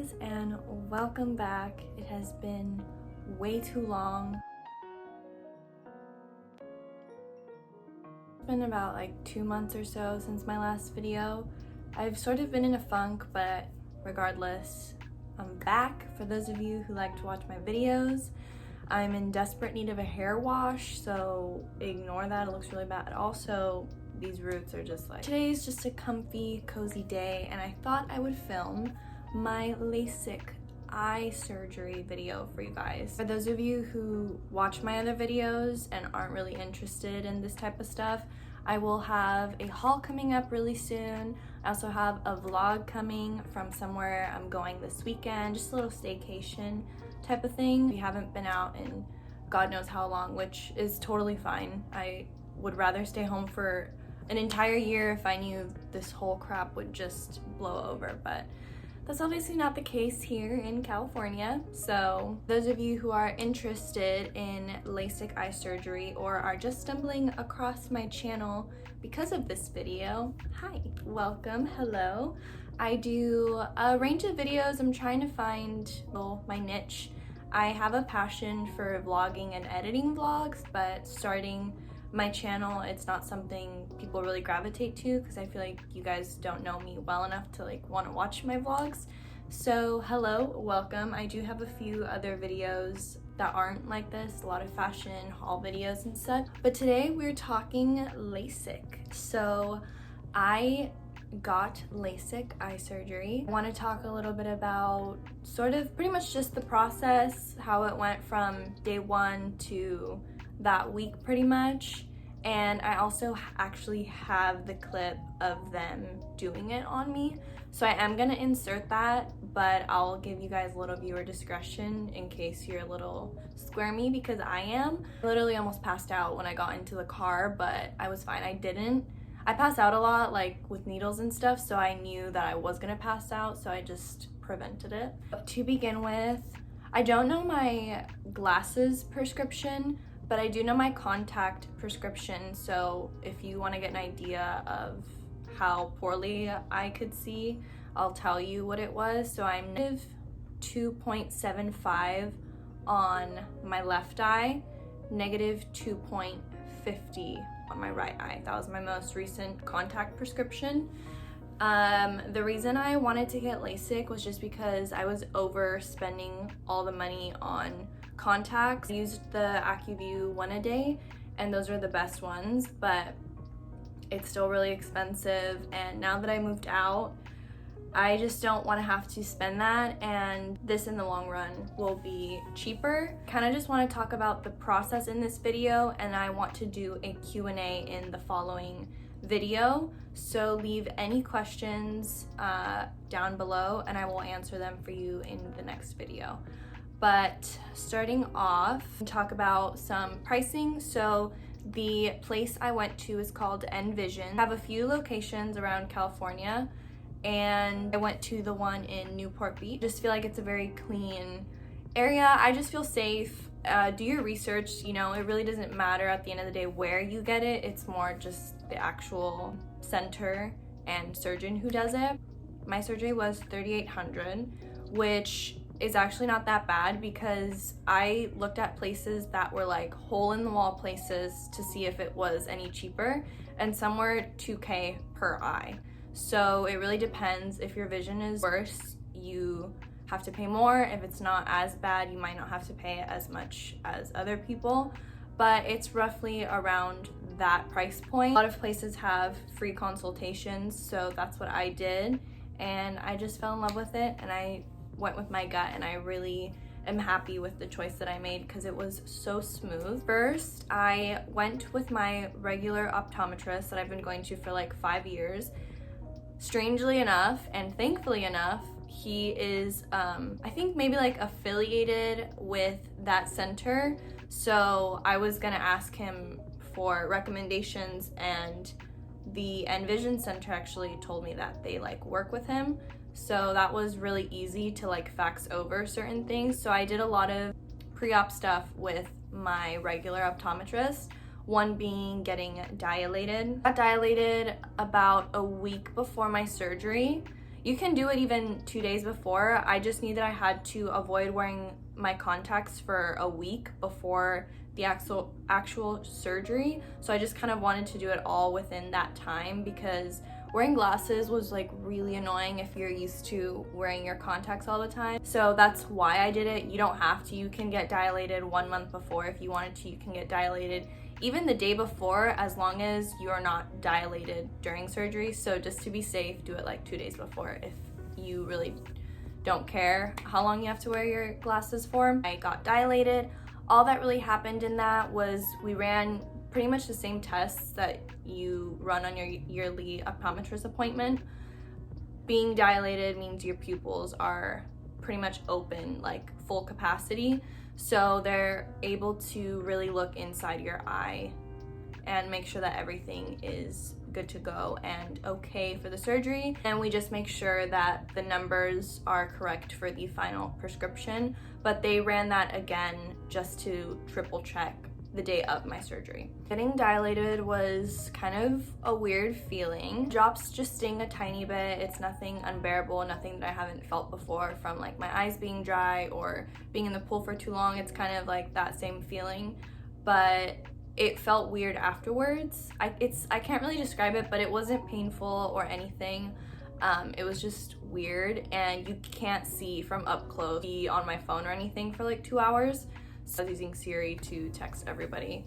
guys, and welcome back. It has been way too long. It's been about like 2 months or so since my last video. I've sort of been in a funk, but regardless, I'm back. For those of you who like to watch my videos, I'm in desperate need of a hair wash, so ignore that. It looks really bad. Also, these roots are just like... Today's just a comfy, cozy day, and I thought I would film my LASIK eye surgery video for you guys. For those of you who watch my other videos and aren't really interested in this type of stuff, I will have a haul coming up really soon. I also have a vlog coming from somewhere I'm going this weekend, just a little staycation type of thing. We haven't been out in God knows how long, which is totally fine. I would rather stay home for an entire year if I knew this whole crap would just blow over, but that's obviously not the case here in California. So those of you who are interested in LASIK eye surgery or are just stumbling across my channel because of this video, hi, welcome, hello. I do a range of videos. I'm trying to find my niche. I have a passion for vlogging and editing vlogs, but starting my channel, it's not something people really gravitate to because I feel like you guys don't know me well enough to like want to watch my vlogs. So hello, welcome. I do have a few other videos that aren't like this, a lot of fashion haul videos and stuff, but today we're talking LASIK. So I got LASIK eye surgery. I want to talk a little bit about sort of pretty much just the process, how it went from day one to that week pretty much, and I also actually have the clip of them doing it on me, so I am gonna insert that, but I'll give you guys a little viewer discretion in case you're a little squirmy, because I am. I literally almost passed out when I got into the car, but I was fine. I pass out a lot, like with needles and stuff, so I knew that I was gonna pass out, so I just prevented it. To begin with, I don't know my glasses prescription, but I do know my contact prescription, so if you want to get an idea of how poorly I could see, I'll tell you what it was. So I'm -2.75 on my left eye, -2.50 on my right eye. That was my most recent contact prescription. The reason I wanted to get LASIK was just because I was overspending all the money on contacts. I used the AccuView one a day, and those are the best ones, but it's still really expensive, and now that I moved out, I just don't want to have to spend that, and this in the long run will be cheaper. Kind of just want to talk about the process in this video, and I want to do a Q&A in the following video, so leave any questions down below and I will answer them for you in the next video. But starting off, talk about some pricing. So the place I went to is called Envision. I have a few locations around California, and I went to the one in Newport Beach. Just feel like it's a very clean area. I just feel safe. Do your research, you know, it really doesn't matter at the end of the day where you get it. It's more just the actual center and surgeon who does it. My surgery was $3,800, which is actually not that bad because I looked at places that were like hole in the wall places to see if it was any cheaper, and some were $2K per eye. So it really depends. If your vision is worse, you have to pay more. If it's not as bad, you might not have to pay as much as other people, but it's roughly around that price point. A lot of places have free consultations, so that's what I did, and I just fell in love with it, and I went with my gut, and I really am happy with the choice that I made because it was so smooth. First, I went with my regular optometrist that I've been going to for like 5 years. Strangely enough, and thankfully enough, he is I think maybe like affiliated with that center, so I was gonna ask him for recommendations, and the Envision Center actually told me that they like work with him, so that was really easy to like fax over certain things. So I did a lot of pre-op stuff with my regular optometrist, one being getting dilated. I got dilated about a week before my surgery. You can do it even 2 days before. I just knew that I had to avoid wearing my contacts for a week before the actual surgery. So I just kind of wanted to do it all within that time, because wearing glasses was like really annoying if you're used to wearing your contacts all the time. So that's why I did it. You don't have to. You can get dilated 1 month before if you wanted to. You can get dilated even the day before, as long as you are not dilated during surgery. So just to be safe, do it like 2 days before if you really don't care how long you have to wear your glasses for. I got dilated. All that really happened in that was we ran pretty much the same tests that you run on your yearly optometrist appointment. Being dilated means your pupils are pretty much open, like full capacity. So they're able to really look inside your eye and make sure that everything is good to go and okay for the surgery. And we just make sure that the numbers are correct for the final prescription. But they ran that again just to triple check the day of my surgery. Getting dilated was kind of a weird feeling. Drops just sting a tiny bit. It's nothing unbearable, nothing that I haven't felt before from like my eyes being dry or being in the pool for too long. It's kind of like that same feeling, but it felt weird afterwards. I can't really describe it, but it wasn't painful or anything. It was just weird, and you can't see from up close, be on my phone or anything for like 2 hours. So I was using Siri to text everybody,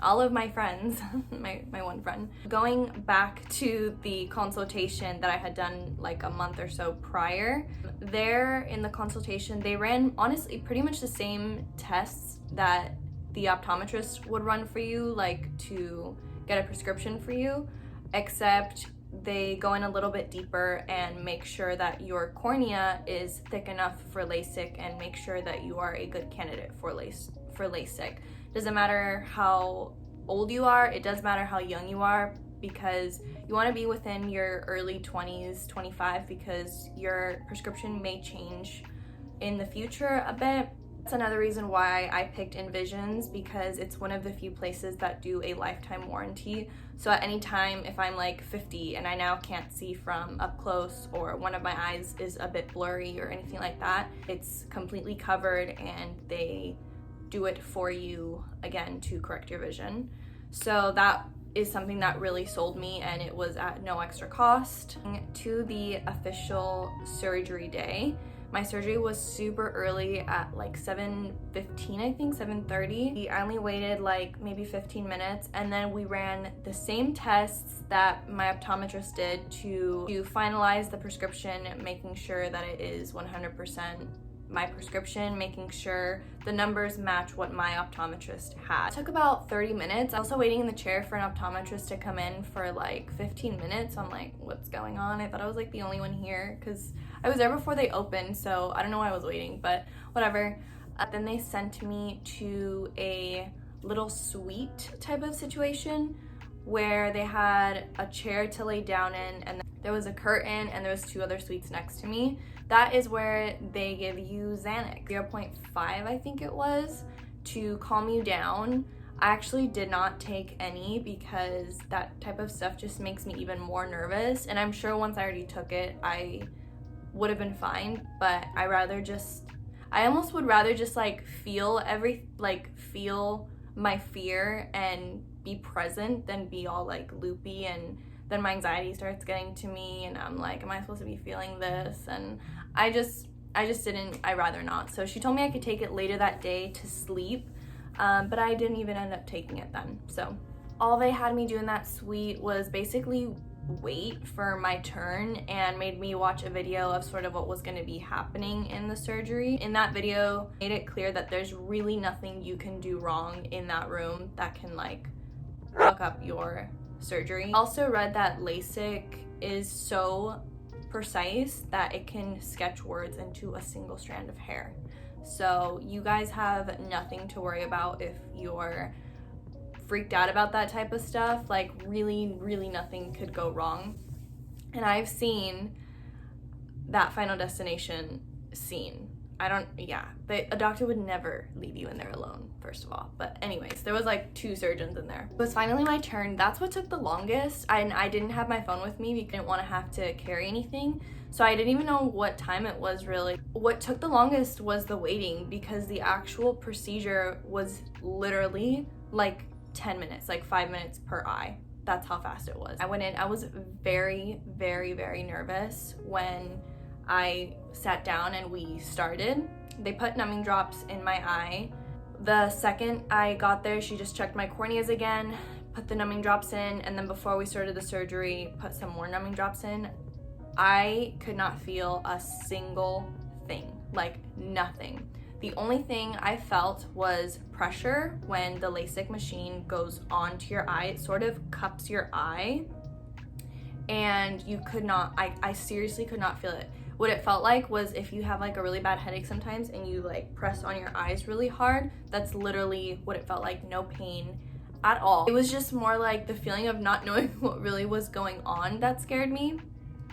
all of my friends, my one friend. Going back to the consultation that I had done like a month or so prior, there in the consultation, they ran honestly pretty much the same tests that the optometrist would run for you, like to get a prescription for you, except they go in a little bit deeper and make sure that your cornea is thick enough for LASIK and make sure that you are a good candidate for LASIK. Doesn't matter how old you are, it does matter how young you are, because you want to be within your early 20s, 25, because your prescription may change in the future a bit. That's another reason why I picked Envisions, because it's one of the few places that do a lifetime warranty. So at any time, if I'm like 50 and I now can't see from up close, or one of my eyes is a bit blurry or anything like that, it's completely covered and they do it for you again to correct your vision. So that is something that really sold me, and it was at no extra cost. To the official surgery day, my surgery was super early at like 7:15, I think, 7:30. I only waited like maybe 15 minutes, and then we ran the same tests that my optometrist did to finalize the prescription, making sure that it is 100% my prescription, making sure the numbers match what my optometrist had. It took about 30 minutes. I was also waiting in the chair for an optometrist to come in for like 15 minutes. I'm like, what's going on? I thought I was like the only one here because I was there before they opened, so I don't know why I was waiting, but whatever. Then they sent me to a little suite type of situation where they had a chair to lay down in, and there was a curtain, and there was 2 other suites next to me. That is where they give you xanax, 0.5 I think it was, to calm you down. I actually did not take any because that type of stuff just makes me even more nervous, and I'm sure once I already took it I would have been fine, but I almost would rather just like feel my fear and be present than be all like loopy, and then my anxiety starts getting to me and I'm like, am I supposed to be feeling this? And I just didn't. I'd rather not. So she told me I could take it later that day to sleep, but I didn't even end up taking it then. So all they had me do in that suite was basically wait for my turn and made me watch a video of sort of what was going to be happening in the surgery. In that video, made it clear that there's really nothing you can do wrong in that room that can like fuck up your surgery. Also read that LASIK is so precise that it can sketch words into a single strand of hair. So you guys have nothing to worry about if you're freaked out about that type of stuff. Like really nothing could go wrong. And I've seen that Final Destination scene a doctor would never leave you in there alone, first of all. But anyways, there was like 2 surgeons in there. It was finally my turn. That's what took the longest. I didn't have my phone with me because I didn't want to have to carry anything. So I didn't even know what time it was really. What took the longest was the waiting, because the actual procedure was literally like 10 minutes, like 5 minutes per eye. That's how fast it was. I went in, I was very, very, very nervous when I sat down and we started. They put numbing drops in my eye. The second I got there, she just checked my corneas again, put the numbing drops in, and then before we started the surgery, put some more numbing drops in. I could not feel a single thing, like nothing. The only thing I felt was pressure when the LASIK machine goes onto your eye. It sort of cups your eye, and you could not, I seriously could not feel it. What it felt like was if you have like a really bad headache sometimes and you like press on your eyes really hard, that's literally what it felt like. No pain at all. It was just more like the feeling of not knowing what really was going on that scared me.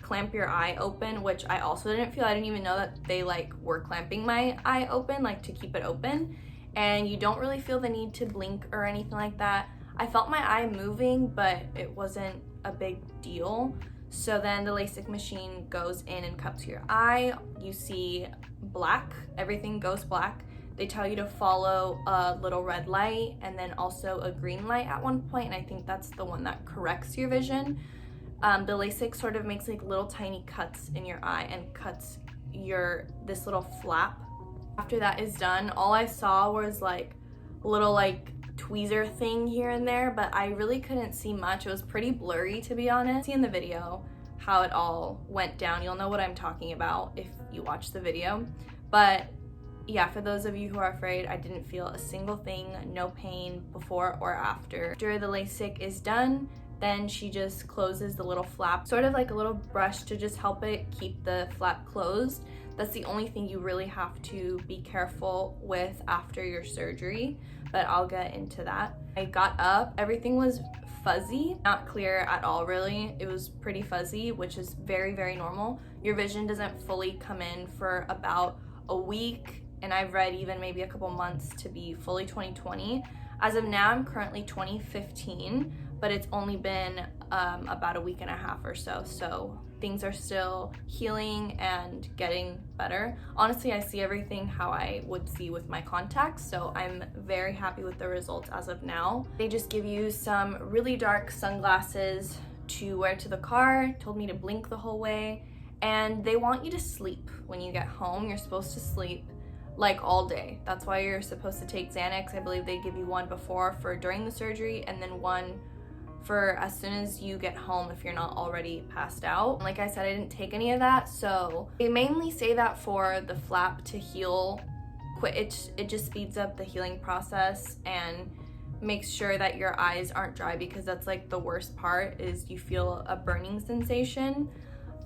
Clamp your eye open, which I also didn't feel. I didn't even know that they like were clamping my eye open, like to keep it open. And you don't really feel the need to blink or anything like that. I felt my eye moving, but it wasn't a big deal. So then the LASIK machine goes in and cups your eye. You see black, everything goes black. They tell you to follow a little red light and then also a green light at one point, and I think that's the one that corrects your vision. The LASIK sort of makes like little tiny cuts in your eye and cuts this little flap. After that is done, all I saw was like a little like tweezer thing here and there, but I really couldn't see much. It was pretty blurry, to be honest. See in the video how it all went down. You'll know what I'm talking about if you watch the video. But yeah, for those of you who are afraid, I didn't feel a single thing, no pain before or after. After the LASIK is done, then she just closes the little flap, sort of like a little brush to just help it keep the flap closed. That's the only thing you really have to be careful with after your surgery, but I'll get into that. I got up, everything was fuzzy, not clear at all really. It was pretty fuzzy, which is very, very normal. Your vision doesn't fully come in for about a week, and I've read even maybe a couple months to be fully 20/20. As of now, I'm currently 20/15, but it's only been about a week and a half or so. So things are still healing and getting better. Honestly, I see everything how I would see with my contacts, so I'm very happy with the results as of now. They just give you some really dark sunglasses to wear to the car, told me to blink the whole way, and they want you to sleep when you get home. You're supposed to sleep like all day. That's why you're supposed to take Xanax. I believe they give you one before for during the surgery, and then one for as soon as you get home if you're not already passed out. Like I said, I didn't take any of that, so they mainly say that for the flap to heal quick. It just speeds up the healing process and makes sure that your eyes aren't dry, because that's like the worst part, is you feel a burning sensation.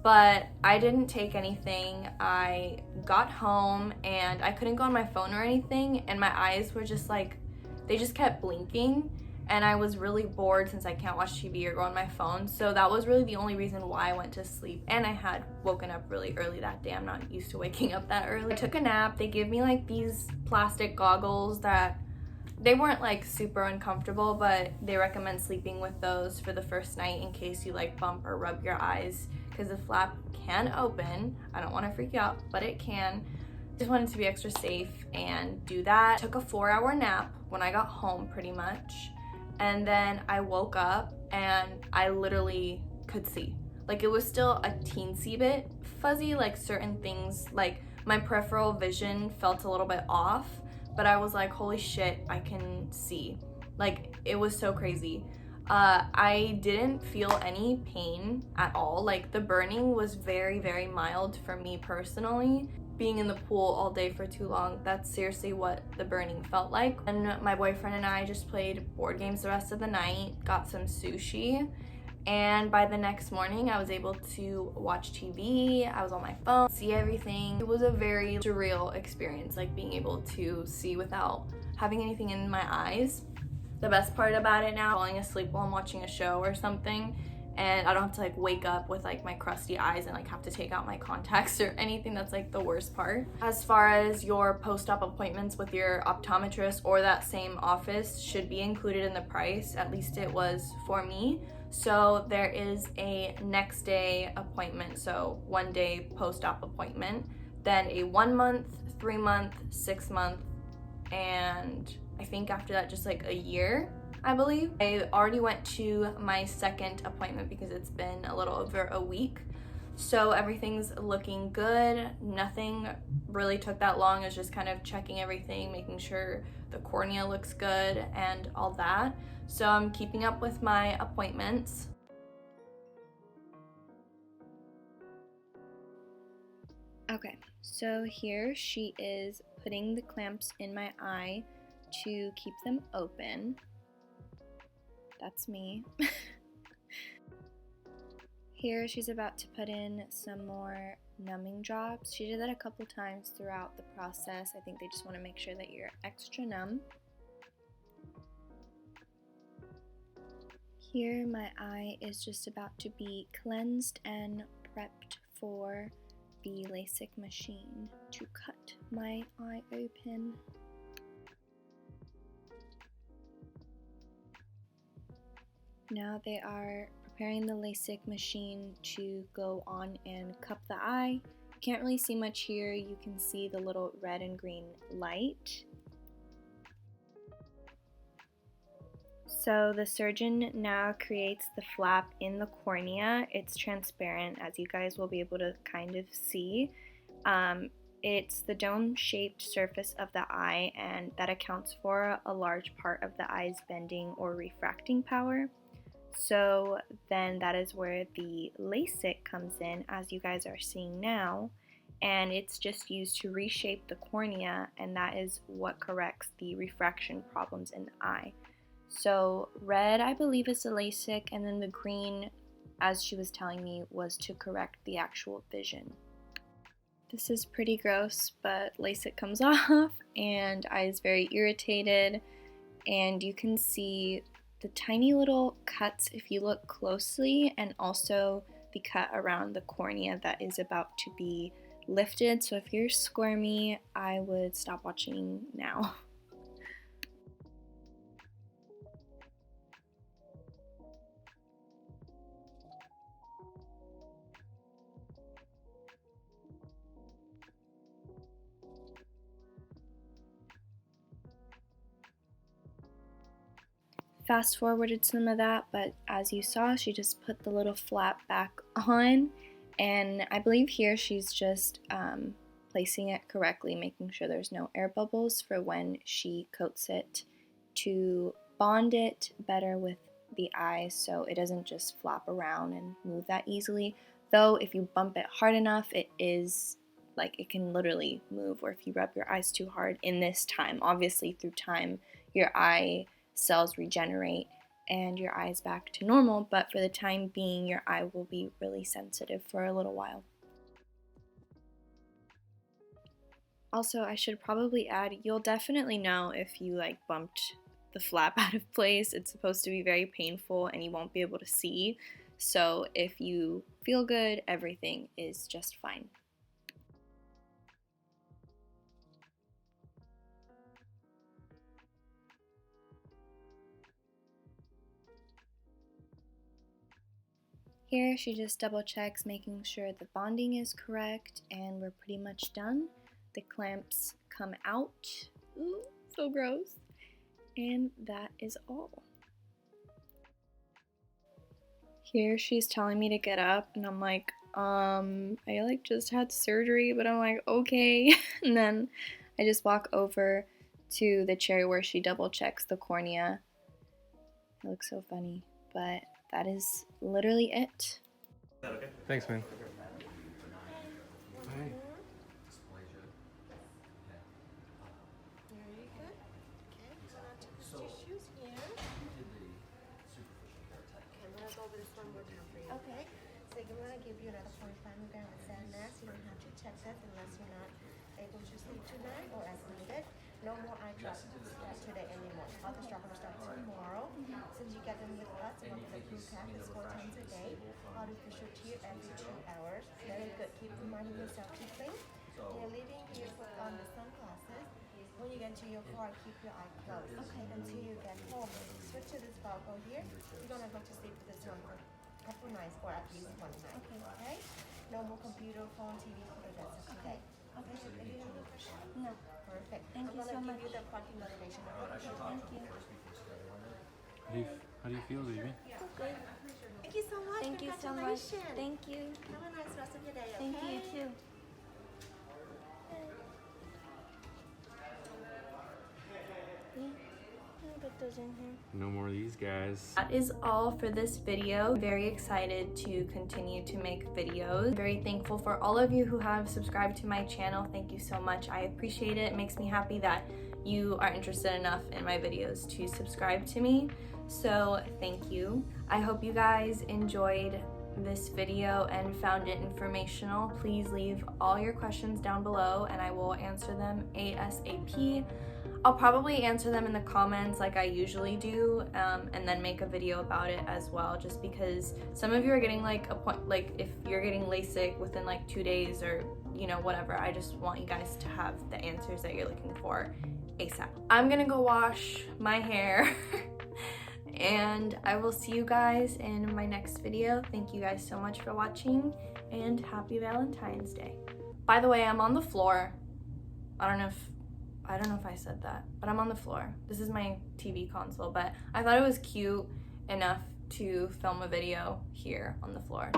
But I didn't take anything. I got home and I couldn't go on my phone or anything, and my eyes were just like, they just kept blinking, and I was really bored since I can't watch TV or go on my phone. So that was really the only reason why I went to sleep, and I had woken up really early that day. I'm not used to waking up that early. I took a nap. They gave me like these plastic goggles that they weren't like super uncomfortable, but they recommend sleeping with those for the first night in case you like bump or rub your eyes, because the flap can open. I don't want to freak you out, but it can. Just wanted to be extra safe and do that. Took a 4-hour nap when I got home pretty much, and then I woke up and I literally could see. Like, it was still a teensy bit fuzzy, like certain things, like my peripheral vision felt a little bit off, but I was like, holy shit, I can see. Like, it was so crazy. I didn't feel any pain at all. Like, the burning was very, very mild for me personally. Being in the pool all day for too long, that's seriously what the burning felt like. And my boyfriend and I just played board games the rest of the night, got some sushi, and by the next morning I was able to watch TV, I was on my phone, see everything. It was a very surreal experience, like being able to see without having anything in my eyes. The best part about it now, falling asleep while I'm watching a show or something, and I don't have to like wake up with like my crusty eyes and like have to take out my contacts or anything. That's like the worst part. As far as your post-op appointments with your optometrist or that same office should be included in the price, at least it was for me. So there is a next day appointment, so 1 day post-op appointment, then a 1 month, 3 month, 6 month, and I think after that just like a year, I believe. I already went to my second appointment because it's been a little over a week. So everything's looking good. Nothing really took that long. It was just kind of checking everything, making sure the cornea looks good and all that. So I'm keeping up with my appointments. Okay, so here she is putting the clamps in my eye to keep them open. That's me. Here she's about to put in some more numbing drops. She did that a couple times throughout the process. I think they just want to make sure that you're extra numb. Here my eye is just about to be cleansed and prepped for the LASIK machine to cut my eye open. Now they are preparing the LASIK machine to go on and cup the eye. You can't really see much here. You can see the little red and green light. So the surgeon now creates the flap in the cornea. It's transparent, as you guys will be able to kind of see. It's the dome-shaped surface of the eye, and that accounts for a large part of the eye's bending or refracting power. So then that is where the LASIK comes in, as you guys are seeing now, and it's just used to reshape the cornea, and that is what corrects the refraction problems in the eye. So red, I believe, is the LASIK, and then the green, as she was telling me, was to correct the actual vision. This is pretty gross, but LASIK comes off, and eye is very irritated, and you can see the tiny little cuts if you look closely, and also the cut around the cornea that is about to be lifted. So if you're squirmy, I would stop watching now. Fast forwarded some of that, but as you saw, she just put the little flap back on, and I believe here she's just placing it correctly, making sure there's no air bubbles for when she coats it to bond it better with the eye so it doesn't just flop around and move that easily. Though if you bump it hard enough, it is like it can literally move, or if you rub your eyes too hard in this time. Obviously through time your eye cells regenerate and your eye is back to normal, but for the time being your eye will be really sensitive for a little while. Also, I should probably add, you'll definitely know if you like bumped the flap out of place. It's supposed to be very painful and you won't be able to see. So if you feel good, everything is just fine. Here she just double checks, making sure the bonding is correct, and we're pretty much done. The clamps come out. Ooh, so gross. And that is all. Here she's telling me to get up, and I'm like, I like just had surgery, but I'm like, okay. And then I just walk over to the chair where she double checks the cornea. It looks so funny, but that is literally it. Okay. Thanks, man. Hi. Very good. Okay, so now to the tissues here. Okay, I'm gonna go over this one more time for you. Okay, so I'm gonna give you another 45 milligrams of xanax. You don't have to check that unless you're not able to sleep tonight or as needed. No more eye drops today anymore. Other drop will start tomorrow. Since you get them with us, one of the blue cap is 4 times a day. Artificial tear every 2 hours. Very good. Keep reminding yourself to think. You're leaving here, put on the sunglasses. When you get to your car, keep your eye closed. Okay. Until you get home. Switch to this goggle here. You're gonna go to sleep with this one for a couple nights or at least one night. Okay? No more computer, phone, TV for the rest of the day. Okay. Do you have any questions? No. Perfect. Thank you so I'm much. gonna give you the parking motivation. Thank you. How do you feel, baby? Good. Thank you so much. Thank you so much. Congratulations. Thank you. Have a nice rest of your day. Thank you too. Put those in here. No more of these guys. That is all for this video. Very excited to continue to make videos. Very thankful for all of you who have subscribed to my channel. Thank you so much. I appreciate it. It makes me happy that you are interested enough in my videos to subscribe to me. So thank you. I hope you guys enjoyed this video and found it informational. Please leave all your questions down below and I will answer them ASAP. I'll probably answer them in the comments like I usually do, and then make a video about it as well, just because some of you are getting like if you're getting LASIK within like 2 days or whatever. I just want you guys to have the answers that you're looking for ASAP. I'm gonna go wash my hair and I will see you guys in my next video. Thank you guys so much for watching and happy Valentine's Day. By the way, I'm on the floor. I don't know if I said that, but I'm on the floor. This is my TV console, but I thought it was cute enough to film a video here on the floor.